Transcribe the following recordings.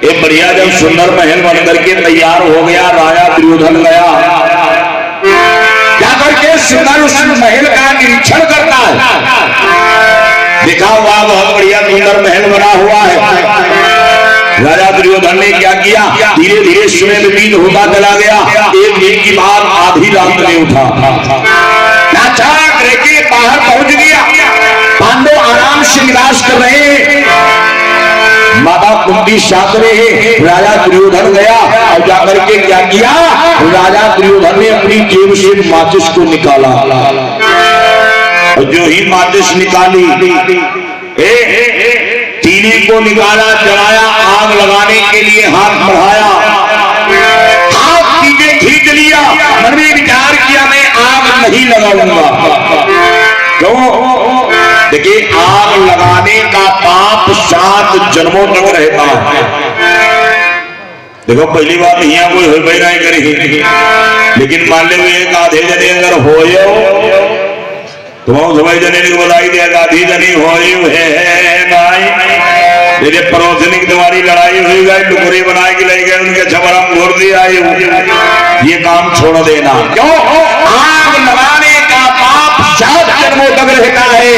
एक बढ़िया जब सुंदर महल बनकर के तैयार हो गया, राजा दुर्योधन गया जाकर के सुंदर उस महल का निरीक्षण करता है। देखा हुआ बहुत बढ़िया सुंदर महल बना हुआ है। राजा दुर्योधन ने क्या किया, धीरे धीरे समय व्यतीत होता चला गया। एक दिन की बात आधी रात में उठा, अचानक लेके बाहर पहुंच गया। पांडव आराम से निवास कर रहे हैं, माता कुंती साथ में है। राजा दुर्योधन गया और जाकर के क्या किया, राजा दुर्योधन ने अपनी जेब से माचिस को निकाला और जो ही माचिस निकाली, तीली को निकाला, जलाया, आग लगाने के लिए हाथ बढ़ाया, हाथ पीछे खींच लिया। मन में विचार किया मैं आग नहीं लगाऊंगा। क्यों? देखिए आग लगाने का पाप 7 जन्मों तक रहता है। देखो पहली बात यहाँ कोई हो नहीं करी, लेकिन मान लो एक आधे जने अगर हो तुम समझ जने को बधाई दिया, आधी जनी हो मेरे पड़ोसनी की तुम्हारी लड़ाई हुई गई, टुकड़ी बना के ले गए, उनके छबरा घोर दिया, ये काम छोड़ देना। क्यों? आग लगाने का पाप 7 जन्मों तक रहता है।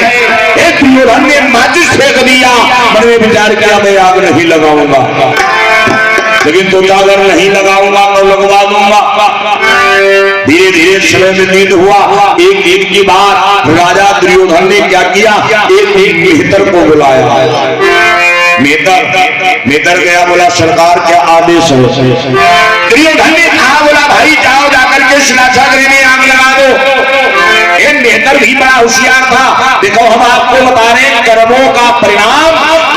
एक दुर्योधन ने माचिस फेंक दिया, मन में विचार किया मैं आग नहीं लगाऊंगा, लेकिन तो अगर नहीं लगाऊंगा तो लगवा दूंगा। धीरे धीरे समय व्यतीत हुआ। एक दिन की बात, राजा दुर्योधन ने क्या किया, एक मेहतर को बुलाया। मेहतर गया, बोला सरकार क्या आदेश है। दुर्योधन ने कहा, बोला भाई जाओ जाकर के शिलाछागृह में आग लगा दो। ये मेहतर भी बड़ा होशियार था। देखो हम आपको बता रहे हैं, कर्मों का परिणाम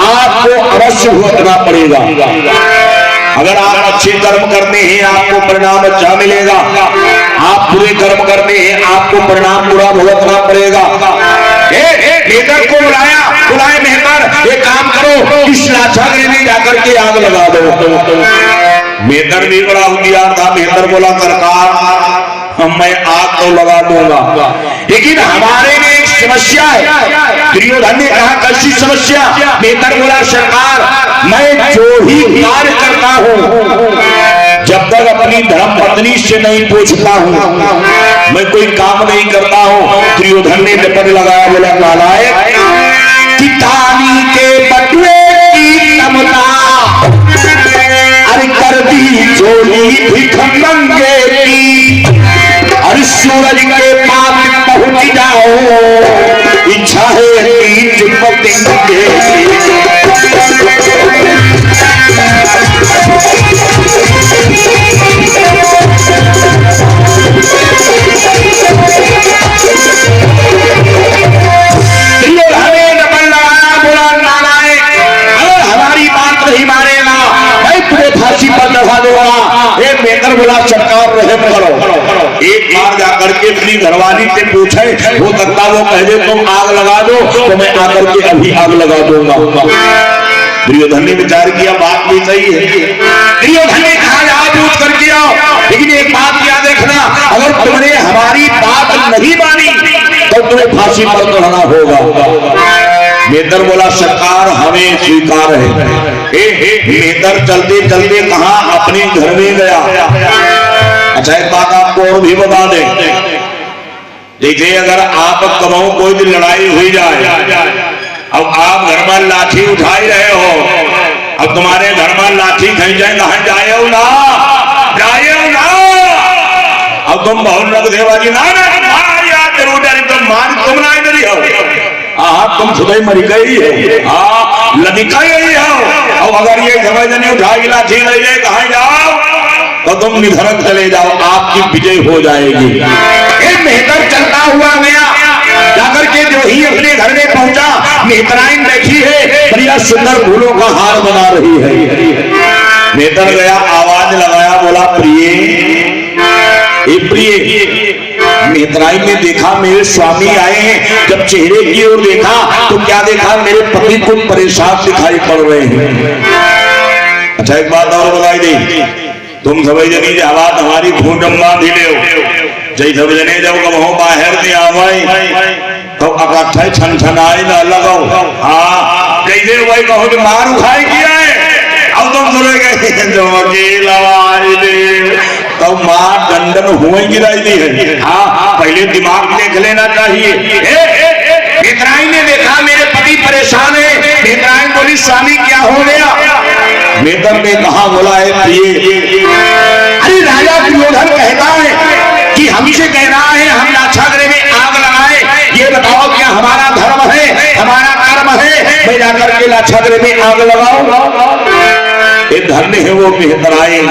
आपको अवश्य भुगतना पड़ेगा। अगर आप अच्छे कर्म करते हैं आपको परिणाम अच्छा मिलेगा, आप बुरे कर्म करते हैं आपको परिणाम बुरा भुगतना पड़ेगा। मेहतर को बुलाए मेहतर एक काम करो, इस लाछागृह में जाकर के आग लगा दो। मेहतर भी बड़ा होशियार था। मेहतर बोला सरकार मैं आग तो लगा दूंगा, लेकिन हमारे में एक समस्या है। दुर्योधन ने कहा कैसी समस्या? मेहतर बोला सरकार मैं जो ही कार्य करता हूँ जब तक अपनी धर्म पत्नी से नहीं पूछता हूँ मैं कोई काम नहीं करता हूँ। दुर्योधन ने डपट लगाया, बोला नालायक, कितानी के बटुए की तमता अरे कर दी चोली भिखमंगे की, और सूरज के पास पहुंच जाओ, इच्छा है बोला सरकार रहम करो। एक बार जाकर के अपनी घरवाली से पूछे, हो सकता वो कह दे तुम आग लगा दो तो मैं आकर के अभी आग लगा दूंगा। दुर्योधन ने विचार किया बात भी सही है। दुर्योधन ने कहा जाओ पूछ करके आओ, लेकिन एक बात याद रखना, अगर तुमने हमारी बात नहीं मानी तो तुम्हें फांसी पर चढ़ना होगा। मेहतर बोला सरकार हमें स्वीकार है। मेहतर चलते चलते कहा अपने घर में गया। अच्छा एक बात आपको और भी बता दें, देखिए अगर आप कमाओ कोई भी लड़ाई हुई जाए, अब आप घर में लाठी उठाई रहे हो, अब तुम्हारे घर में लाठी खींचे कहा जाए ना, अब तुम बहुत रख देवाजी ना मान तुम ना इधर हो, तुम खुद ही मरी गई हो, लदिका ही हो। और अगर ये समझने उठाई लाठी ले जाए कहा जाओ तो तुम निधरक चले जाओ, आपकी विजय हो जाएगी। मेहतर चलता हुआ गया, जाकर के जो ही अपने घर में पहुंचा, मेहतराइन बैठी है, बढ़िया सुंदर फूलों का हार बना रही है। मेहतर गया, आवाज लगाया, बोला प्रिय प्रिय। मेहतराइन ने देखा मेरे स्वामी आए हैं, जब चेहरे की ओर देखा तो क्या देखा, मेरे पति को परेशान दिखाई पड़ रहे हैं। अच्छा एक बात और बताई दी, तुम समझ जनी बात हमारी भूडम्बा ढीले हो, जय सब जने जब कहो बाहर से आवाई तो अकट्ठा छन छनाई न लगाओ। हाँ जैसे वही कहो मार उखाई किया है, अब तुम सुनेंगे तो माँ दंडन हुए गिराई दी है। हाँ, पहले दिमाग देख लेना चाहिए। मित्राई ने देखा मेरे पति परेशान है। मित्राई बोली स्वामी क्या हो गया? मेदर ने कहा बोला है प्रिय, अरे राजा दुर्योधन कहता है कि हमसे कह रहा है हम लाक्षागृह में आग लगाए, ये बताओ क्या हमारा धर्म है, हमारा कर्म है मैं जाकर के लाक्षागृह में आग लगाऊं? ये धन्य है वो मेहतराइन।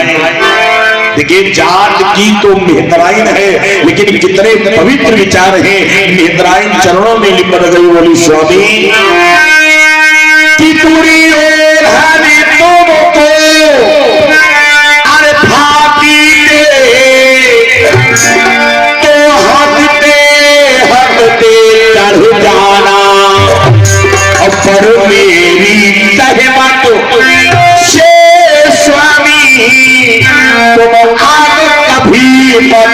देखिए जात की तो मेहतराइन है, लेकिन कितने पवित्र विचार हैं। मेहतराइन चरणों में लिपट गई, बोली स्वामी की पूरी ओर हमें तुमको अरे फाकी दे तो हटते हटते चढ़ जाना और पर मेरी सहमत से स्वामी तुम आग कभी मत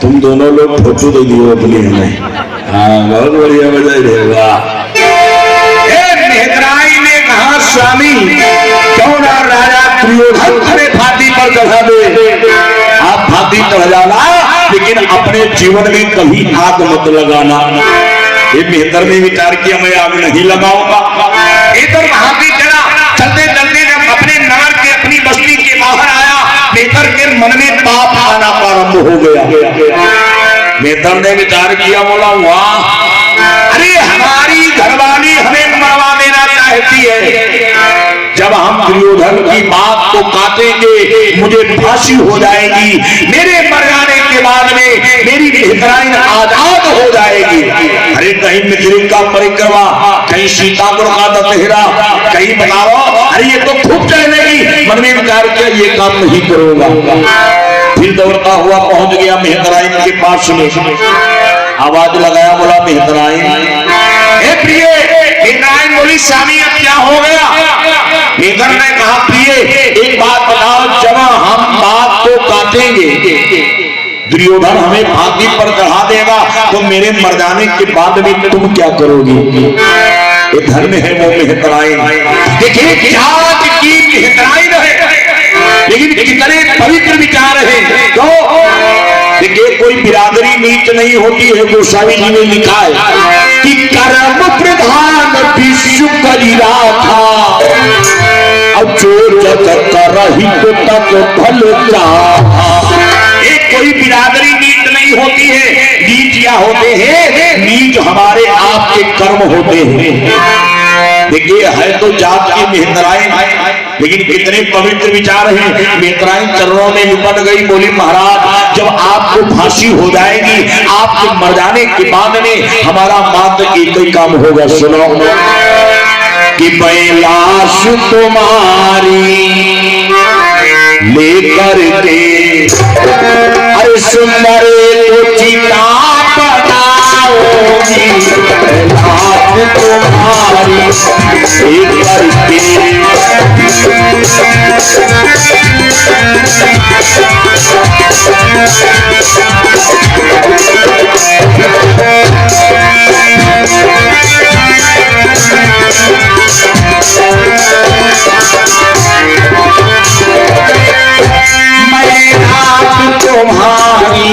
तुम दोनों लोग फोटो दे दिए अपनी हमें। हाँ, बहुत बढ़िया बजाई रहेगा। मेहतराई ने कहा स्वामी क्यों ना राजा दुर्योधन हमें फांसी पर चढ़ा दे। आप फांसी चढ़ जाना, लेकिन अपने जीवन में कभी आग मत लगाना। ये मेहतर ने विचार किया मैं आग नहीं लगाऊंगा। इधर फांसी चढ़ा, चलते चलते जब अपने नगर के अपनी बस्ती के बाहर आया, मेहतर के मन में पाप आना प्रारंभ हो गया। मेहतर ने विचार किया, बोला वाह, अरे हमारी घरवाली हमें मरवा देना चाहती है। जब हम दुर्योधन की बात को काटेंगे मुझे फांसी हो जाएगी, मेरे मर जाने के बाद में मेरी मेहतराइन आजाद हो जाएगी। अरे कहीं मिथिला का परिक्रमा, कहीं सीतापुर का दशहरा, कहीं बताओ, अरे ये तो खूब चलेगी। मन में विचार किया ये काम नहीं करूंगा। फिर दौड़ता हुआ पहुंच गया मेहतराइन के पास में, आवाज लगाया, बोला मेहतराइन ए प्रिय। मेहतराइन बोली स्वामी अब क्या हो गया? मेहतर ने कहा प्रिय एक बात बताओ, जब हम बात को काटेंगे दुर्योधन हमें फांसी पर चढ़ा देगा तो मेरे मर जाने के बाद में तुम क्या करोगी? ये धर्म है वो मेहतराइन। देखिए जात की मेहतराइन है, लेकिन कितने पवित्र विचार है। तो देखिए कोई बिरादरी नीच नहीं होती है। गोस्वामी जी ने लिखा है कि कर्म प्रधान विश्व कलिरा था, अब जो जग कर रही तो तक भल चाहा। एक कोई बिरादरी नीच नहीं होती है। नीच क्या होते हैं? नीच हमारे आपके कर्म होते हैं। देखिए है तो जात की मेहतराइन, लेकिन कितने पवित्र विचार हैं। मेहतराइन चरणों में लिपट गई, बोली महाराज जब आपको फांसी हो जाएगी, आपके मर जाने के बाद में हमारा मात्र एक ही काम होगा। सुनो कि मैं लाश तुम्हारी लेकर के अरे सुंदर को चिता बनाओगी, लाश तुम्हारी लेकर के तुम्हारी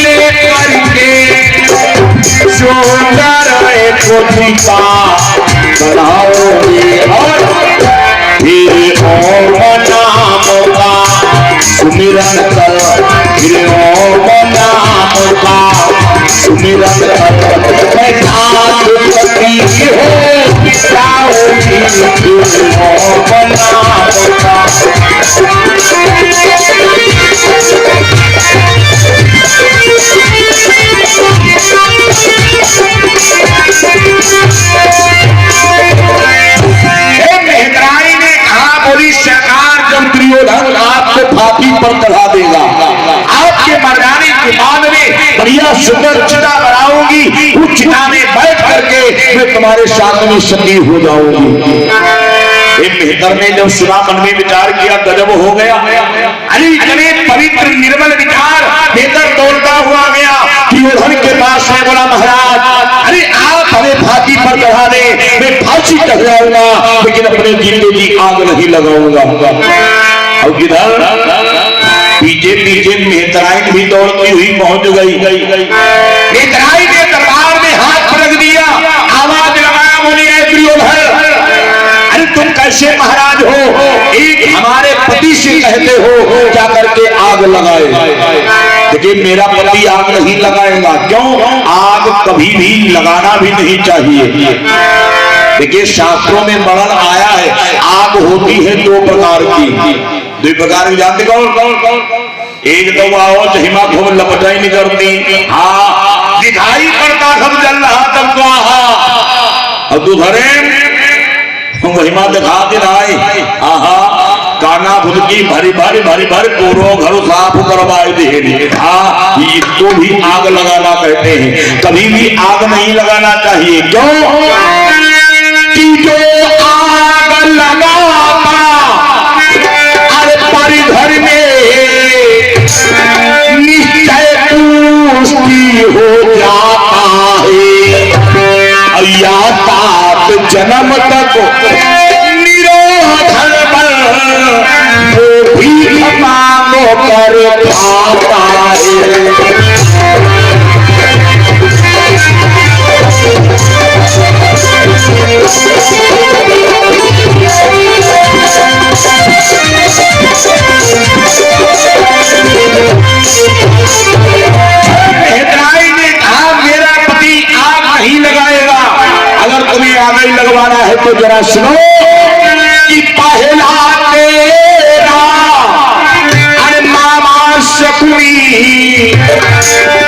लेकर के सुंदर को चिता बनाओगे, और फिर ओम नाम का सुमिरन कर, फिर ओम नाम का सुमिरन कर, मैं नाथ पति हो जाऊंगी, फिर ओम नाम का। मेहतराई ने कहा, बोली सरकार जब दुर्योधन आपको फांसी पर चढ़ा देगा, आपके मर जाने के बाद में बढ़िया सुंदर चिता बनाऊंगी, उस चिता में बैठ करके मैं तुम्हारे साथ में सती हो जाऊंगी। मेहतर ने जब सुना मन में विचार किया, गजब हो गया। अरे इतने पवित्र निर्मल विचार, मेहतर दौड़ता हुआ गया दुर्योधन के पास में, बोला महाराज अरे आप हमें फांसी पर चढ़ा दे, मैं फांसी चढ़ाऊंगा लेकिन अपने जीते जी आग नहीं लगाऊंगा। और किधर पीछे पीछे मेहतराइन भी दौड़ती हुई पहुंच गई। मेहतराइन ने दरबार में हाथ रख दिया, आवाज लगाया, बोली दुर्योधन अरे तुम कैसे महाराज हो, एक हमारे पति से कहते हो क्या करके आग लगाए, लेकिन मेरा पति आग नहीं लगाएगा। क्यों? आग कभी भी लगाना भी नहीं चाहिए। देखिए शास्त्रों में वर्णन आया है, आग होती है दो प्रकार की, दो प्रकार की जानते कौन? एक तो आओ जहिमा खूब लपटाई नहीं करती, हाँ दिखाई पड़ता सब जल रहा तब तो आहा, और दूसरे महिमा दिखा के राय आहा काना भुदकी भरी भरी भरी भरी पूरो घर साफ करवाए दे, हाँ इसको भी आग लगाना कहते हैं। कभी भी आग नहीं लगाना चाहिए। क्यों? कि जो आग लगाता अरे परिधर में निश्चय पुष्टि हो जाता है, या तात जन्म तक निरोधन पर वो भी मांगो कर खाता है। लगवाना है तो जरा सुनो कि पहला तेरा अरे मामा शकुनी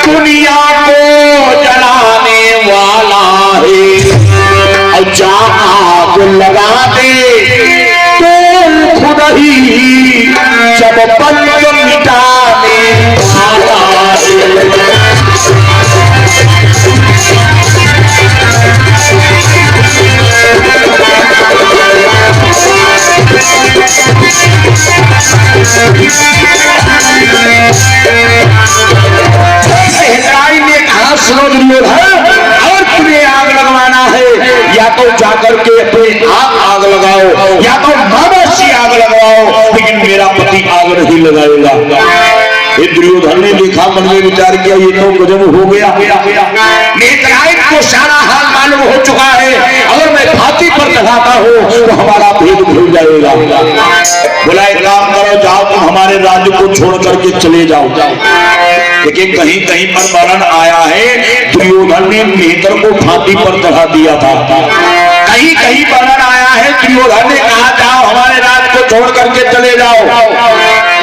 दुनिया को जलाने वाला है, और जहाँ आग लगा दे तो खुद ही जब पंच मिटाने वाला है। ने कहा सुनो दुर्योधन, और तुम्हें आग लगवाना है या तो जाकर के अपने आप आग लगाओ या तो मनुष्य आग लगाओ, लेकिन मेरा पति आग नहीं लगाएगा। दुर्योधन ने देखा, मन में विचार किया ये तो गजब हो गया। मेहतराइन को सारा हाल मालूम हो चुका है, अगर मैं फांसी पर चढ़ाता हूँ तो हमारा भेद भूल जाएगा। बोला एक काम करो, जाओ तुम हमारे राज्य को छोड़ करके चले जाओ। लेकिन कहीं कहीं पर वर्णन आया है दुर्योधन ने मेहतर को फांसी पर चढ़ा दिया था। कहीं कहीं वर्णन आया है दुर्योधन ने कहा जाओ हमारे राज्य को छोड़ करके चले जाओ।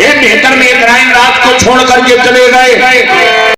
ये मेहतर मेहतराइन रात को छोड़ करके चले गए।